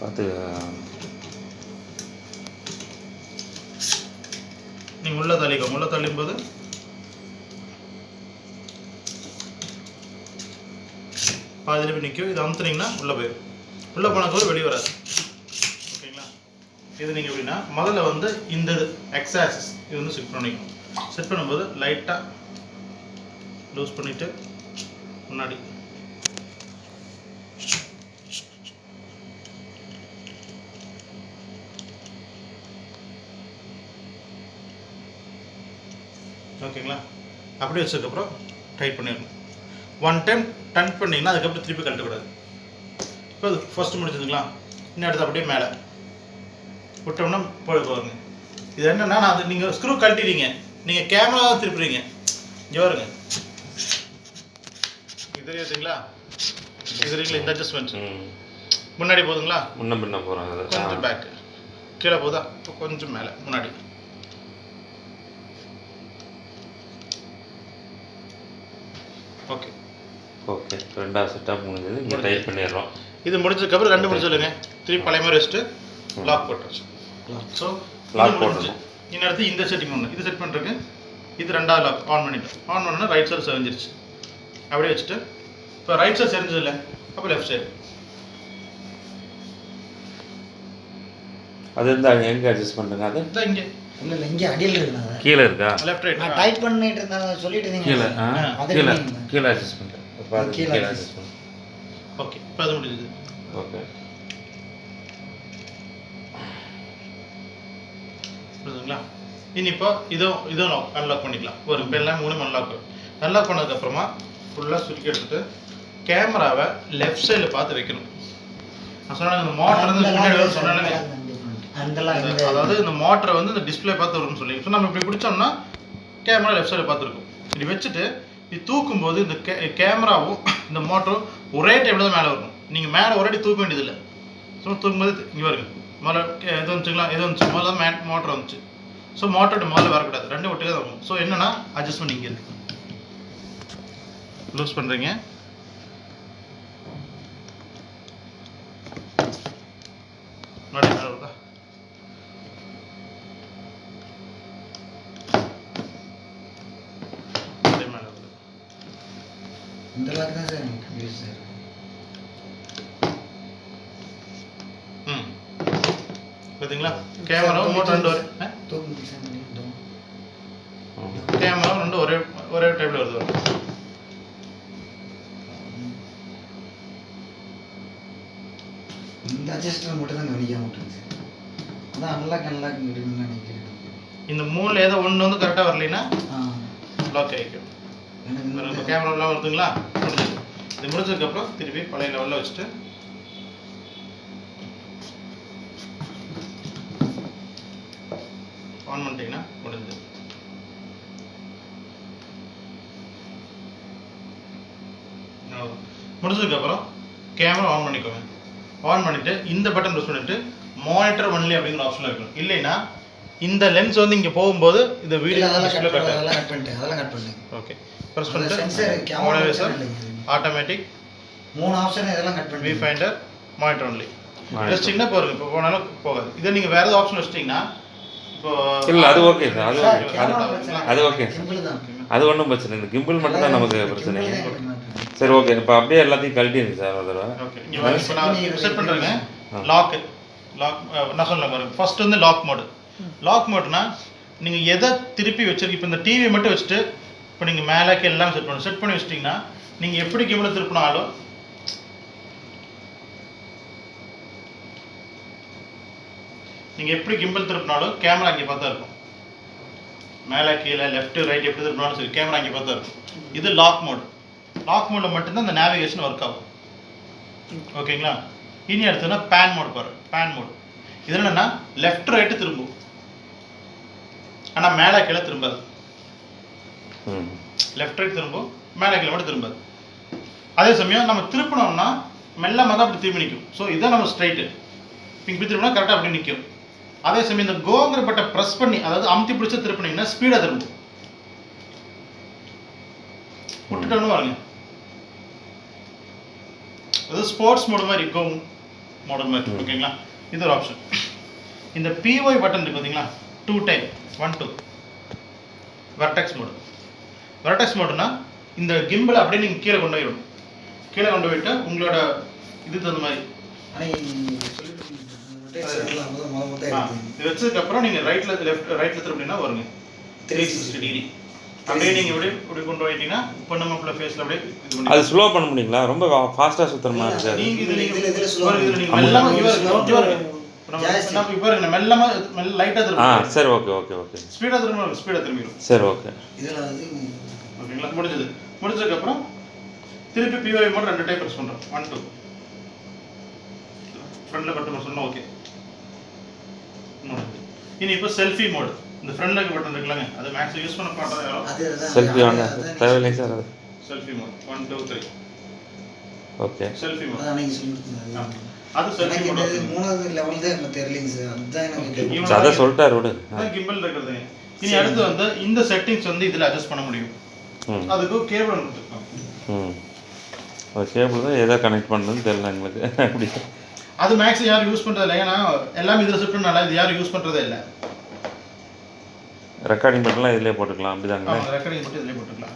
பார்த்து நீங்கள் உள்ள தள்ளிக்கோ. உள்ள தள்ளும் போது பாதியில் போய் நிற்கும். இது அமுத்துனீங்கன்னா உள்ளே போயிடும். உள்ளே போனதுக்கு வெளியே வராது. ஓகேங்களா? இது நீங்கள் எப்படின்னா முதல்ல வந்து இந்த எக்ஸாக்சிஸ் இது வந்து செட் பண்ணிக்கணும். செட் பண்ணும்போது லைட்டாக லூஸ் பண்ணிவிட்டு முன்னாடி ஓகேங்களா? அப்படி வச்சதுக்கப்புறம் டைட் பண்ணிடணும். ஒன் டைம் டன் பண்ணிங்கன்னா அதுக்கப்புறம் திருப்பி கழட்டக்கூடாது. இப்போ அது ஃபஸ்ட்டு முடிச்சதுங்களா? இன்னும் அடுத்து அப்படியே மேலே விட்டோம்னா போடுங்க. இது என்னென்னா நான் அது நீங்கள் ஸ்க்ரூ கழட்டிடுறீங்க, நீங்கள் கேமரா தான் திருப்புறீங்க. இங்கே வருங்க, இது தெரியுதுங்களா? இது தெரியுங்களா? இந்த அட்ஜஸ்ட்மெண்ட் முன்னாடி போகுதுங்களா? முன்ன பின்ன போகிறாங்க. கொஞ்சம் பேக்கு கீழே போதா? இப்போ கொஞ்சம் மேலே முன்னாடி. ஓகே ஓகே, ரெண்டாவது செட்டப் முடிஞ்சது. இங்கே டைட் பண்ணிடுறோம். இது முடிஞ்சதுக்கப்புறம் ரெண்டு முடிச்சு சொல்லுங்க. திருப்பி பழைய மாதிரி வச்சுட்டு லாக் போட்டுருச்சு. ஸோ லாக் போட்டுருச்சு. இன்னும் அடுத்து இந்த செட்டிங் ஒன்று இது செட் பண்ணுறதுக்கு இது ரெண்டாவது லாக் ஆன் பண்ணிட்டோம். ஆன் பண்ணோன்னா ரைட் சைடு செஞ்சிருச்சு. அப்படியே வச்சுட்டு இப்போ ரைட் சைடு செஞ்சது இல்லை, அப்போ லெஃப்ட் சைடு அது இருந்தால் எங்கே அட்ஜஸ்ட் பண்ணுங்க? அது இதான் இங்கே இல்லை இல்லை, இங்கே அடியில் இருக்குண்ணா. கீழே இருக்கா? லெஃப்ட் ரைட் நான் டைட் பண்ணிட்டு இருந்தேன் சொல்லிட்டு இருந்தீங்க. கீழே கீழே கீழே கீழே அட்ஜஸ்ட் பண்ணுறேன். கீழே அட்ஜஸ்ட் பண்ணுறேன். ஓகே, இப்போ அது முடிஞ்சது. ஓகே புரியுதுங்களா? இனி இப்போ இதுவும் அன்லாக் பண்ணிக்கலாம். ஒரு இப்போ எல்லாம் 3 அன்லாக் பண்ணதுக்கப்புறமா ஃபுல்லாக சுருக்கி எடுத்துட்டு கேமராவை லெஃப்ட் சைடில் பார்த்து வைக்கணும். நான் சொன்னேன் இந்த மோட்டர் வந்து முன்னாடி சொன்னேன். அதாவது இந்த மோட்டரை வந்து இந்த டிஸ்பிளே பார்த்து வரும்னு சொல்லி. ஸோ நம்ம இப்படி பிடிச்சோம்னா கேமரா லெஃப்ட் சைடில் பார்த்துருக்கும். இப்படி வச்சுட்டு இது தூக்கும்போது இந்த கேமராவும் இந்த மோட்டரும் ஒரே டைமில் தான் மேலே வரணும். நீங்கள் மேலே ஒரே தூக்க வேண்டியதில்லை. ஸோ தூக்கும்போது இங்கே வருங்க. முதல்ல எது வந்துச்சுங்களா? எது வந்துச்சு? முதல்ல மோட்டர் வந்துச்சு. ஸோ மோட்டரோட முதல்ல வரக்கூடாது, ரெண்டு ஒட்டுக்கே தான் வரும். ஸோ என்னன்னா அட்ஜஸ்ட்மெண்ட் இங்கே இருக்கு. லூஸ் பண்ணுறீங்க. மேலே வருதா? மேலே வருது. இந்த லாக் தான் சார் எனக்கு கன்ஃபியூஸ் சார். பார்த்தீங்களா? கேமரா மோட்டர் ரெண்டு வரும். கேமரா ரெண்டு ஒரே டைப்ல வருது. இந்த அட்ஜஸ்டர் மட்டும் தான் கவனிக்காம விட்டுருங்க சார். அதான் அன்லாக் முடியும்னு நினைக்கிறேன். இந்த 3ல் ஏதோ ஒன்று வந்து கரெக்டாக வரலைன்னா லாக் ஆகிக்கும். இப்போ கேமராலாம் வருதுங்களா? முடிஞ்சது. இது முடிஞ்சதுக்கப்புறம் திருப்பி பழைய லெவலில் வச்சுட்டு ஆன் பண்ணிட்டீங்கன்னா முடிஞ்சது. முடிஞ்சதுக்கப்புறம் கேமரா ஆன் பண்ணிக்கோங்க. ஆன் பண்ணிவிட்டு இந்த பட்டன் ப்ரெஸ் பண்ணிவிட்டு மானிட்டர் ஒன்லி அப்படிங்கிற ஆப்ஷன் இருக்கணும். இல்லைன்னா இந்த லென்ஸ் வந்து இங்கே போகும்போது இந்த வீடியோ அதெல்லாம் கட் பண்ணிட்டேன். ஓகே, ப்ரெஸ் பண்ணிட்டு மானிட்டர் ஆட்டோமேட்டிக் 3 ஆப்ஷன் இதெல்லாம் கட் பண்ணி வியூ ஃபைண்டர் மானிட்டர் ஒன்லி வச்சிங்கன்னா பாருங்க. இப்போ போனாலும் போகாது. இதை நீங்கள் வேறு ஏதாவது ஆப்ஷன் வச்சிட்டிங்கன்னா இப்போ இல்லை அது ஓகே சார். அது ஓகே சிம்பிள் தான். அது ஒன்றும் பிரச்சனை. இந்த கிம்பிள் மட்டும் தான் நமக்கு பிரச்சனை. சரி ஓகே, இப்போ அப்படியே எல்லாத்தையும் கழட்டிடுங்க சார் ஒரு தடவை. ஓகே, இங்கே இப்போ நான் செட் பண்ணுறேங்க. லாக் நான் சொல்லுங்கள் பாருங்க. ஃபர்ஸ்ட் வந்து லாக் மோடுனா நீங்கள் எதை திருப்பி வச்சிருக்கீங்க. இப்போ இந்த டிவி மட்டும் வச்சுட்டு இப்போ நீங்கள் மேலேக்கு எல்லாம் செட் பண்ணி வச்சிட்டிங்கன்னா நீங்கள் எப்படி கிம்பிளை திருப்பினாலும் கேமரா இங்கே பார்த்தா இருக்கும். மேலே கீழே லெஃப்ட் ரைட் எப்படி திருப்பினாலும் சரி கேமரா இங்கே பார்த்தா இருக்கும். இது லாக் மோடில் மட்டும்தான் இந்த நேவிகேஷன் ஒர்க் ஆகும். ஓகேங்களா? இனி அடுத்ததுன்னா பேன் மோட் பாரு. பேன் மோட் இது என்னன்னா லெஃப்ட் ரைட்டு திரும்பும், ஆனால் மேலே கீழே திரும்பாது. லெஃப்ட் ரைட் திரும்பும், மேலே கீழே மட்டும் திரும்பாது. அதே சமயம் நம்ம திருப்பினோம்னா மெல்லமாக தான் அப்படி திரும்பி நிற்கும். ஸோ இதான் நம்ம ஸ்ட்ரைட்டு. இப்படி திரும்பினா கரெக்டாக அப்படி நிற்கும். அதே சமயம் இந்த கோங்கிற பட்டை ப்ரெஸ் பண்ணி அதாவது அமுத்தி பிடிச்ச திருப்பினீங்கன்னா ஸ்பீடாக திரும்பும். விட்டுட்டோம்னு பாருங்க. அது ஸ்போர்ட்ஸ் மோடு மாதிரி இருக்கும். மாடல் மாதிரி ஓகேங்களா. இது ஒரு ஆப்ஷன். இந்த பிஒய் பட்டன் இருக்கு பார்த்தீங்களா, 2 டைப் 1 2 வெர்டெக்ஸ் மோடு. வெர்டெக்ஸ் மோடுனா இந்த கிம்பிள் அப்படியே நீங்கள் கீழே கொண்டு போயிடும். கீழே கொண்டு போயிட்டு உங்களோட இதுக்கு தகுந்த மாதிரி இது வச்சதுக்கப்புறம் நீங்கள் ரைட்டில் திரும்பினா வருங்க 360 டிகிரி. அப்படியே நீங்கள் இப்படி கொண்டு போயிட்டீங்கன்னா பொண்ணு மாப்பிள்ள ஃபேஸில் அப்படியே இது பண்ணி அது ஸ்லோ பண்ண முடியுங்களா? ரொம்ப ஃபாஸ்ட்டாக சுற்றுற மாதிரி இருக்குது. நீங்கள் இதில் மெல்லமாக இப்போ இருக்கு மெல்லமாக லைட்டாக திரும்ப. சரி ஓகே ஓகே ஓகே. ஸ்பீடாக திரும்பிடும். சரி ஓகே. இதில் வந்து ஓகேங்களா, முடிஞ்சதுக்கப்புறம் திருப்பி பிஒய் மோட் 2 டைப் ப்ரெஸ் பண்ணுறோம். 1 2 ஃப்ரண்டில் பட்டன் சொன்னால் ஓகே. இனி இப்போ செல்ஃபி மோடு. இந்த ஃப்ரண்டில் பட்டன் இருக்குல்லங்க, அது மேக்ஸிமம் யூஸ் பண்ண மாட்டோம். செல்ஃபி வாங்க தேவையில்லைங்க சார். அது selfie mode 1 2 3 okay. Selfie mode அன்னைக்கு சொல்லிட்டு அது செல்ஃபி மோட். மூணாவது லெவல் தான் எனக்கு தெரியலைங்க சார். அதுதான் எனக்கு அதை சொல்லிட்டாரு விடு. கிம்பிள் இருக்கிறது. இனி அடுத்து வந்து இந்த செட்டிங்ஸ் வந்து இதில் அட்ஜஸ்ட் பண்ண முடியும். அதுக்கு கேபிள் கொடுத்துருக்கோம். ஒரு கேபிள் தான் எதை கனெக்ட் பண்ணுறதுன்னு தெரியல எங்களுக்கு. அப்படி அது மேக்ஸிமம் யாரும் யூஸ் பண்ணுறது இல்லை. ஏன்னா எல்லாமே இதில் ஷிஃப்ட்னால இது யாரும் யூஸ் பண்ணுறதே இல்லை. ரெக்கார்டிங் பட்டன்லாம் இதிலே போட்டுக்கலாம். அப்படிதாங்க. ரெக்கார்டிங் மட்டும் இதிலே போட்டுக்கலாம்.